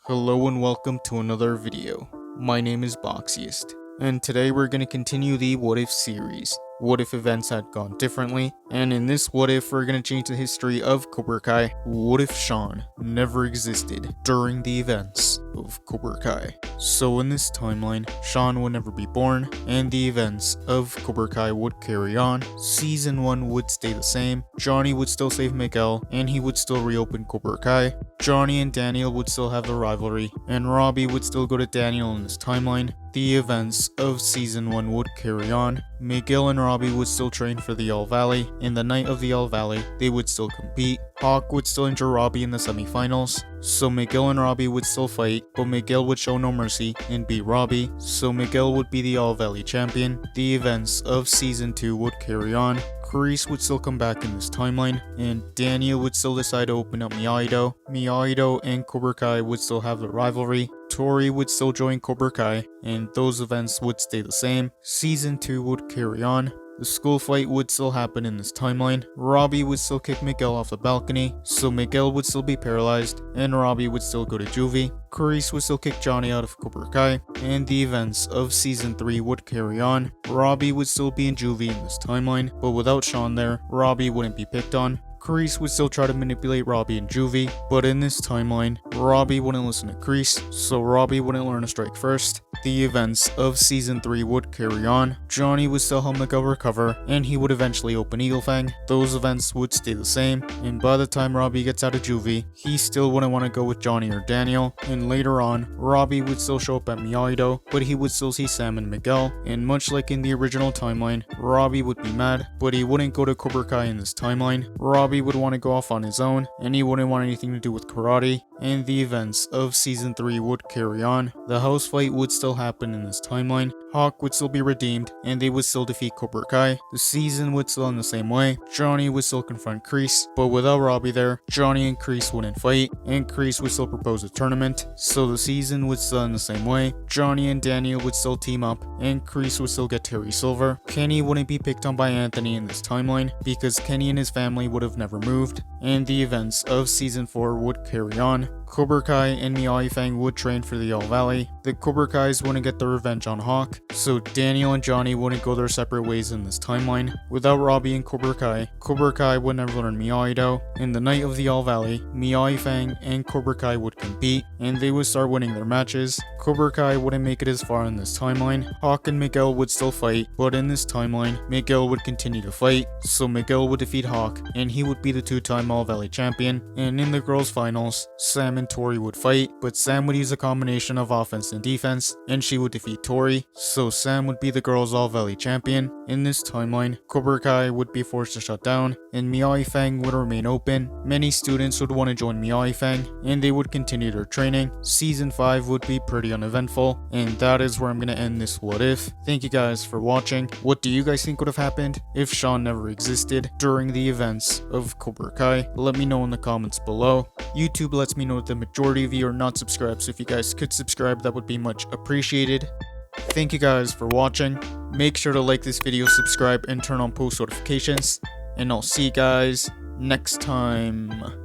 Hello and welcome to another video. My name is Boxiest, and today we're going to continue the What If series. What if events had gone differently? And in this What If, we're going to change the history of Cobra Kai. What if Shawn never existed during the events of Cobra Kai? So in this timeline, Shawn would never be born, and the events of Cobra Kai would carry on. Season 1 would stay the same. Johnny would still save Miguel, and he would still reopen Cobra Kai. Johnny and Daniel would still have the rivalry, and Robbie would still go to Daniel in this timeline. The events of Season 1 would carry on. Miguel and Robbie would still train for the All Valley. In the night of the All Valley, they would still compete. Hawk would still injure Robbie in the semifinals, so Miguel and Robbie would still fight, but Miguel would show no mercy and beat Robbie, so Miguel would be the All Valley champion. The events of Season 2 would carry on. Kreese would still come back in this timeline, and Daniel would still decide to open up Miyagi-Do. Miyagi-Do and Cobra Kai would still have the rivalry. Tori would still join Cobra Kai, and those events would stay the same. Season 2 would carry on. The school fight would still happen in this timeline. Robbie would still kick Miguel off the balcony, so Miguel would still be paralyzed, and Robbie would still go to juvie. Kreese would still kick Johnny out of Cobra Kai, and the events of Season 3 would carry on. Robbie would still be in juvie in this timeline, but without Shawn there, Robbie wouldn't be picked on. Kreese would still try to manipulate Robbie in juvie, but in this timeline, Robbie wouldn't listen to Kreese, so Robbie wouldn't learn to strike first. The events of Season 3 would carry on. Johnny would still help Miguel recover, and he would eventually open Eagle Fang. Those events would stay the same, and by the time Robbie gets out of juvie, he still wouldn't want to go with Johnny or Daniel, and later on, Robbie would still show up at Miyagi-Do, but he would still see Sam and Miguel, and much like in the original timeline, Robbie would be mad, but he wouldn't go to Cobra Kai in this timeline. Robbie would want to go off on his own, and he wouldn't want anything to do with karate, and the events of Season 3 would carry on. The house fight would still happen in this timeline. Hawk would still be redeemed, and they would still defeat Cobra Kai. The season would still end the same way. Johnny would still confront Kreese, but without Robbie there, Johnny and Kreese wouldn't fight, and Kreese would still propose a tournament, so the season would still end the same way. Johnny and Daniel would still team up, and Kreese would still get Terry Silver. Kenny wouldn't be picked on by Anthony in this timeline, because Kenny and his family would have never moved, and the events of Season 4 would carry on. Cobra Kai and Miyagi Fang would train for the All Valley. The Cobra Kais wouldn't get their revenge on Hawk, so Daniel and Johnny wouldn't go their separate ways in this timeline. Without Robbie and Cobra Kai would never learn Miyagi-Do. In the night of the All Valley, Miyagi Fang and Cobra Kai would compete, and they would start winning their matches. Cobra Kai wouldn't make it as far in this timeline. Hawk and Miguel would still fight, but in this timeline, Miguel would continue to fight, so Miguel would defeat Hawk, and he would be the two-time All Valley champion. And in the girls' finals, Sam and Tori would fight, but Sam would use a combination of offense and defense, and she would defeat Tori, so Sam would be the girls' All Valley champion. In this timeline, Cobra Kai would be forced to shut down, and Miyagi Fang would remain open. Many students would want to join Miyagi Fang, and they would continue their training. Season 5 would be pretty uneventful, and that is where I'm going to end this What If. Thank you guys for watching. What do you guys think would have happened if Shawn never existed during the events of Cobra Kai? Let me know in the comments below. YouTube lets me know that the majority of you are not subscribed, so if you guys could subscribe, that would be much appreciated. Thank you guys for watching. Make sure to like this video, subscribe, and turn on post notifications. And I'll see you guys next time.